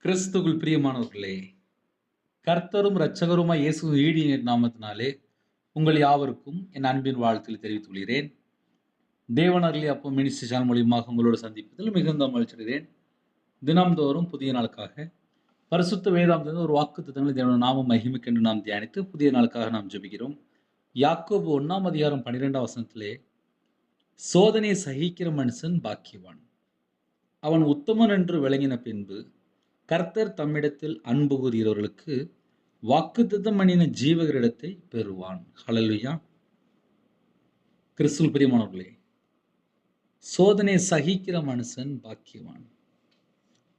கிறிஸ்துவுக்குள் பிரியமானவர்களே, கர்த்தரும் இரட்சகருமாய் இயேசு ஈடிய நாமத்தினாலே உங்கள் யாவருக்கும் என் அன்பின் வாழ்த்துக்களை தெரிவித்துக் கொள்கிறேன். தேவன் அருளிய அப்பம் மினிஸ்ட்ரி சேனல் மூலியமாக உங்களோடு சந்திப்பதில் மிகுந்த மகிழ்ச்சி அடைகிறேன். தினம்தோறும் புதிய நாளுக்காக பரிசுத்த வேதாந்தத்தில் ஒரு வாக்குத்தத்தங்களை தேவனுடைய நாமம் மகிமைக்கென்று நாம் தியானித்து புதிய நாளுக்காக நாம் ஜெபிக்கிறோம். யாக்கோபு 1 அதிகாரம் 12 வசனத்திலே, சோதனையை சகிக்கிற மனுஷன் பாக்கியவான், அவன் உத்தமன் என்று விளங்கின பின்பு கர்த்தர் தம்மிடத்தில் அன்பு கூறுகிறவர்களுக்கு வாக்குத்தத்தம் பண்ணின ஜீவகரிடத்தை பெறுவான். ஹல்லேலூயா. கிறிஸ்துவுக்குள் பிரியமானவர்களே, சோதனையை சகிக்கிற மனுஷன் பாக்கியவான்,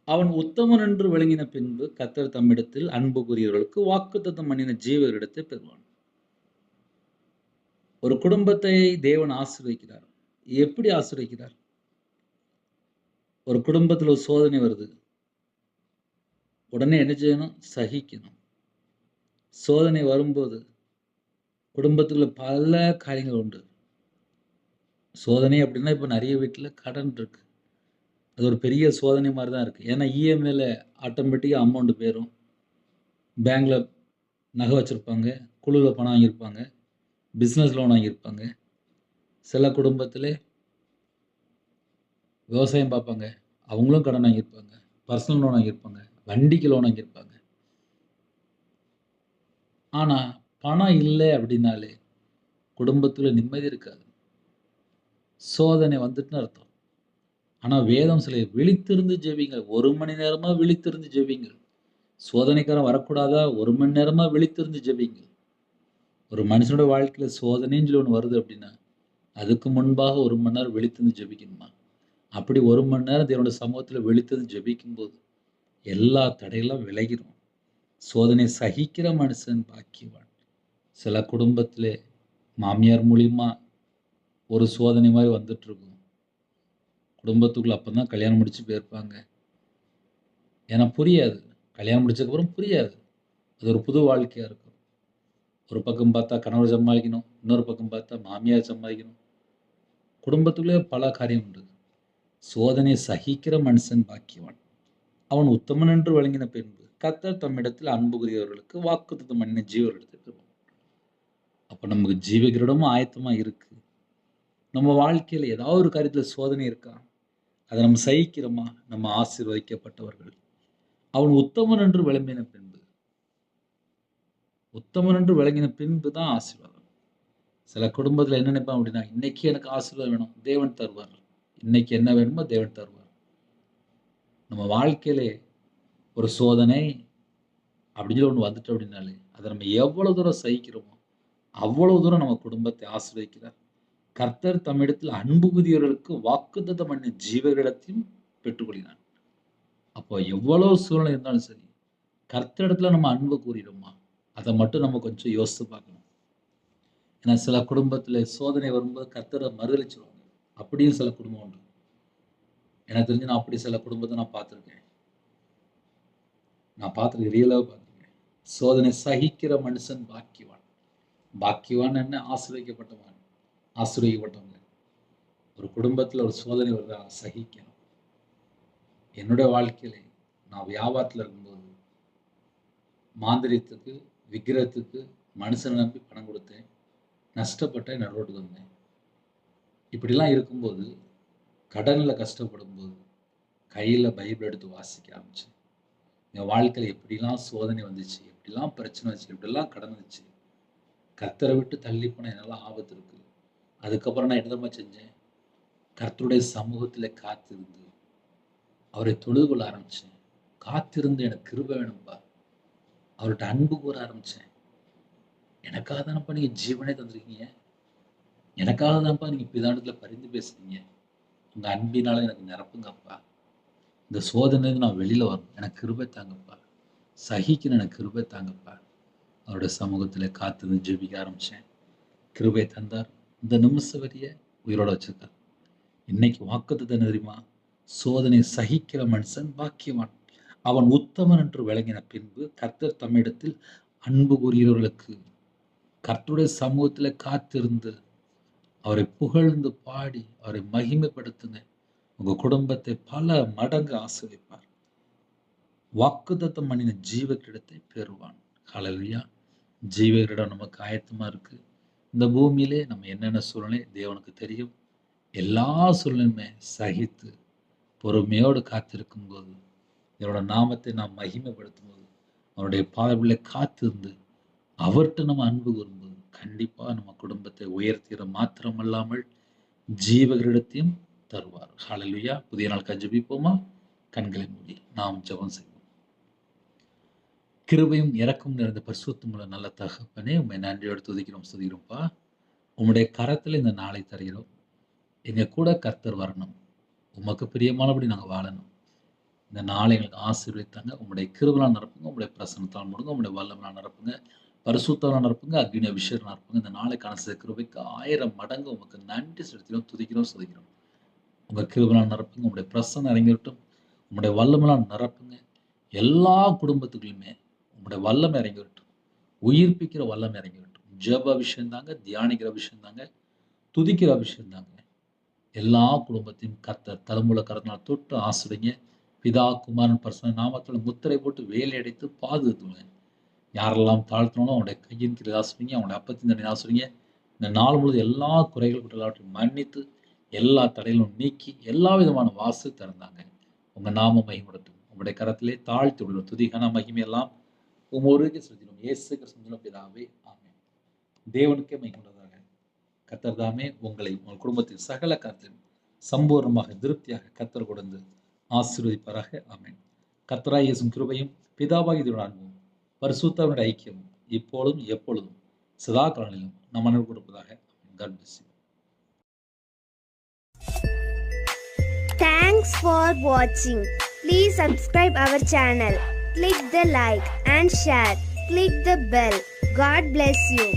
அவன் உத்தமன் என்று விளங்கின பின்பு கர்த்தர் தம்மிடத்தில் அன்பு கூறுகிறவர்களுக்கு வாக்குத்தத்தம் பண்ணின ஜீவகரிடத்தை பெறுவான். ஒரு குடும்பத்தை தேவன் ஆசீர்வதிக்கிறார். எப்படி ஆசீர்வதிக்கிறார்? ஒரு குடும்பத்தில் ஒரு சோதனை வருது, உடனே என்ன செய்யணும்? சகிக்கணும். சோதனை வரும்போது குடும்பத்தில் பல காரியங்கள் உண்டு. சோதனை அப்படின்னா இப்போ நிறைய வீட்டில் கடன் இருக்கு. அது ஒரு பெரிய சோதனை மாதிரி தான் இருக்குது. ஏன்னா இஎம்ஐல ஆட்டோமேட்டிக்காக அமௌண்ட் போயிடும். பேங்க்கில் நகை வச்சுருப்பாங்க, குழுவில் பணம் வாங்கியிருப்பாங்க, பிஸ்னஸ் லோன் வாங்கியிருப்பாங்க. சில குடும்பத்தில் விவசாயம் பார்ப்பாங்க, அவங்களும் கடன் வாங்கியிருப்பாங்க, பர்சனல் லோன் வாங்கியிருப்பாங்க, வண்டிக்கு லோன் வாங்கியிருப்பாங்க. ஆனால் பணம் இல்லை அப்படின்னாலே குடும்பத்தில் நிம்மதி இருக்காது. சோதனை வந்துட்டுன்னு அர்த்தம். ஆனால் வேதம் சில விழித்திருந்து ஜெபிங்கள், 1 மணி நேரமாக விழித்திருந்து ஜெபிங்கள். சோதனைக்காரன் வரக்கூடாதா? 1 மணி நேரமாக விழித்திருந்து ஜெபிங்கள். ஒரு மனுஷனோட வாழ்க்கையில் சோதனைன்னு சொல்லி ஒன்று வருது அப்படின்னா அதுக்கு முன்பாக 1 மணி நேரம் விழித்திருந்து ஜெபிக்கணுமா? அப்படி 1 மணி நேரம் தேவனுடைய சமூகத்தில் விழித்திருந்து ஜெபிக்கும் போது எல்லா தடையெல்லாம் விலகிடும். சோதனை சகிக்கிற மனுஷன் பாக்கியவான். சில குடும்பத்தில் மாமியார் மூலியமா ஒரு சோதனை மாதிரி வந்துட்டு இருக்கும். குடும்பத்துக்குள்ள அப்போ தான் கல்யாணம் முடிச்சு போயிருப்பாங்க. ஏன்னா புரியாது, கல்யாணம் முடிச்சதுக்கப்புறம் புரியாது. அது ஒரு புது வாழ்க்கையாக இருக்கும். ஒரு பக்கம் பார்த்தா கணவர் சமாளிக்கணும், இன்னொரு பக்கம் பார்த்தா மாமியார் சமாளிக்கணும். குடும்பத்துக்குள்ளே பல காரியம் உண்டு. சோதனை சகிக்கிற மனுஷன் பாக்கியவான், அவன் உத்தமன் என்று விளங்கின பின்பு கர்த்தர் தம்மிடத்தில் அன்பு கூறியவர்களுக்கு வாக்குத்தத்தம் பண்ணின ஜீவரிடத்தை பெறுவான். அப்போ நமக்கு ஜீவகிரடமும் ஆயத்தமாக இருக்கு. நம்ம வாழ்க்கையில் ஏதாவது ஒரு காரியத்தில் சோதனை இருக்கா? அதை நம்ம சகிக்கிறோமா? நம்ம ஆசீர்வதிக்கப்பட்டவர்கள். அவன் உத்தமன் என்று விளம்பின பின்பு, உத்தமன் என்று விளங்கின பின்பு தான் ஆசீர்வாதம். சில குடும்பத்தில் என்ன நினைப்பான் அப்படின்னா, இன்னைக்கு எனக்கு ஆசீர்வாதம் வேணும், தேவன் தருவார். இன்னைக்கு என்ன வேணுமோ தேவன் தருவார். நம்ம வாழ்க்கையிலே ஒரு சோதனை அப்படின்னு ஒன்று வந்துட்டு அப்படின்னாலே அதை நம்ம எவ்வளவு தூரம் சகிக்கிறோமோ அவ்வளவு தூரம் நம்ம குடும்பத்தை ஆசீர்வதிக்கிறார். கர்த்தர் தம்மிடத்தில் அன்பு கூறியவர்களுக்கு வாக்குத்தத்தம் பண்ணின ஜீவர்களிடத்தையும் பெற்றுக்கொள்கிறான். அப்போ எவ்வளவு சூழ்நிலை இருந்தாலும் சரி, கர்த்தரிடத்துல நம்ம அன்பு கூறிடுமா? அதை மட்டும் நம்ம கொஞ்சம் யோசித்து பார்க்கணும். ஏன்னா சில குடும்பத்தில் சோதனை வரும்போது கர்த்தரை மறுதளிச்சிருவாங்க. அப்படியும் சில குடும்பம் உண்டு. எனக்கு தெரிஞ்சு நான் அப்படி சில குடும்பத்தை நான் பார்த்துருக்கேன். ரியலாக பார்த்துருக்கேன். சோதனை சகிக்கிற மனுஷன் பாக்கியவான். பாக்கியவான் என்ன? ஆசீர்வதிக்கப்பட்டவன், ஆசீர்வதிக்கப்பட்டவங்க. ஒரு குடும்பத்தில் ஒரு சோதனை வருதா, சகிக்கணும். என்னுடைய வாழ்க்கையில நான் வியாபாரத்தில் இருக்கும்போது மாந்திரியத்துக்கு, விக்கிரகத்துக்கு மனுஷனை நம்பி பணம் கொடுத்தேன், நஷ்டப்பட்டேன், நடுரோட்டுக்கு வந்தேன். இப்படிலாம் இருக்கும்போது, கடனில் கஷ்டப்படும் போது கையில் பைபிள் எடுத்து வாசிக்க ஆரம்பிச்சேன். என் வாழ்க்கையில் எப்படிலாம் சோதனை வந்துச்சு, எப்படிலாம் பிரச்சனை வந்துச்சு, எப்படிலாம் கடன் வந்துச்சு, கர்த்தரை விட்டு தள்ளி போன என்னெல்லாம் ஆபத்து இருக்கு. அதுக்கப்புறம் நான் என்னமா செஞ்சேன்? கர்த்தருடைய சமூகத்தில் காத்திருந்து அவரை தொழுது கொள்ள ஆரம்பிச்சேன். காத்திருந்து எனக்கு கிருபை வேணும்பா, அவர்கிட்ட அன்பு கூற ஆரம்பிச்சேன். எனக்காக தானப்பா நீங்க ஜீவனே தந்திருக்கீங்க, எனக்காக தான்ப்பா நீங்க பிதானத்துல பரிந்து பேசுறீங்க, உங்க அன்பினால எனக்கு நிரப்புங்கப்பா, இந்த சோதனையிலிருந்து நான் வெளியில வரணும், எனக்கு கிருபை தாங்கப்பா, சகிக்கணும், எனக்கு கிருபை தாங்கப்பா. அவருடைய சமூகத்துல காத்திருந்து ஜெபிக்க ஆரம்பிச்சேன். கிருபை தந்தார். இந்த நிமிஷம் வரைய உயிரோட வச்சிருக்கார். இன்னைக்கு வாக்குத்தத்தம் தெரியுமா? சோதனை சகிக்கிற மனுஷன் பாக்கியவான், அவன் உத்தமன் என்று விளங்கின பின்பு கர்த்தர் தம்மிடத்தில் அன்பு கூறுகிறவர்களுக்கு, கர்த்தருடைய சமூகத்தில் காத்திருந்து அவரை புகழ்ந்து பாடி அவரை மகிமைப்படுத்துங்க. உங்க குடும்பத்தை பல மடங்கு ஆசீர்வதிப்பார். வாக்குத்தத்தம் பண்ணின ஜீவ கிரீடத்தை பெறுவான். ஹல்லேலூயா. ஜீவ கிரீடம் நமக்கு ஆயத்தமா இருக்கு. இந்த பூமியிலே நம்ம என்னென்ன சூழ்நிலை தேவனுக்கு தெரியும். எல்லா சூழ்நிலையுமே சகித்து பொறுமையோடு காத்திருக்கும் போது, என்னோட நாமத்தை நாம் மகிமைப்படுத்தும் போது, அவருடைய பாதவிலே காத்திருந்து அவர்கிட்ட நம்ம அன்பு கூறும்போது, கண்டிப்பா நம்ம குடும்பத்தை உயர்த்திட மாத்திரமல்லாமல் ஜீவகிரீடத்தையும் தருவார். ஹல்லேலூயா. புதிய நாளுக்காக ஜெபிப்போமா? கண்களை மூடி நாம் ஜெபம் செய்வோம். கிருபையும் இரக்கம் நிறைந்த பரிசுத்தமுள்ள நல்ல தகப்பனே, உம்மை நன்றியோடு துதிக்கிறோம், ஸ்துதிக்கிறோம்ப்பா. உம்முடைய கரத்தில் இந்த நாளை தருகிறோம். எங்க கூட கர்த்தர் வரணும். உமக்கு பிரியமானபடி நாங்கள் வாழணும். இந்த நாளை எங்களுக்கு ஆசீர்வதித்தாங்க. உம்முடைய கிருபையால் நிரப்புங்க, உம்முடைய பிரசன்னத்தால் மூடுங்க, உம்முடைய வல்லமையால் நிரப்புங்க, பரிசுத்தால் நிரப்புங்க, அக்னி அபிஷேகம் நிரப்புங்க. இந்த நாளைக்கான செய்த கிருபைக்கு 1000 மடங்கு உமக்கு நன்றி செலுத்தினோம், துதிக்கிறோம், ஸ்துதிக்கிறோம். உங்க கிருபையால் நிரப்புங்க, உம்முடைய பிரசன்னம் இறங்கிவிட்டும், உம்முடைய வல்லமையால் நிரப்புங்க. எல்லா குடும்பத்துக்குள்ளுமே உம்முடைய வல்லமை இறங்கி விட்டும், உயிர்ப்பிக்கிற வல்லமை இறங்கி விட்டும். ஜெப அபிஷேகம் தாங்க, தியானிக்கிற அபிஷேகம் தாங்க, துதிக்கிற அபிஷேகம் தாங்க. எல்லா குடும்பத்தையும் கர்த்தர் தலமுள்ள கரத்தினால் தொட்டு ஆசிரியங்க. பிதா குமாரன் பரிசுத்த நாமத்தில் முத்திரை போட்டு வேலை அடைத்து பாதுகாத்துங்க. யாரெல்லாம் தாழ்த்தினாலும் அவனுடைய கையின் கீழ் ஆசிரியங்க, அவனுடைய அப்பத்தின் தண்ணி ஆசிரியங்க. இந்த நாள் முழுவதும் எல்லா குறைகள் குற்றலாற்றையும் மன்னித்து எல்லா தடைகளும் நீக்கி எல்லா விதமான வாசல் திறந்தாங்க. உங்க நாம மகிமைப்படட்டும். உங்களுடைய கரத்திலே தாழ்த்தி விடுவோம். துதிகான மகிமையெல்லாம் உமோருக்கு செலுத்தினோம். இயேசு கிறிஸ்துவின் பிதாவே, ஆமென். தேவனுக்கே மகிமையுண்டதாக. கர்த்தர் தாமே உங்களை உங்கள் குடும்பத்தின் சகல காரியத்திலும் சம்பூர்ணமாக திருப்தியாக கர்த்தர் கொடுத்து ஆசீர்வதிப்பாராக. ஆமென். கர்த்தராகிய இயேசுவின் கிருபையும் பிதாவாகிய தேவனுடைய அன்பும் பரிசுத்தருடைய ஐக்கியமும் இப்பொழுதும் எப்பொழுதும் சதா காலங்களிலும் நம் அனைவருக்கும் கொடுப்பதாக. God bless you. Thanks for watching. Please subscribe our channel. Click the like and share. Click the bell. God bless you.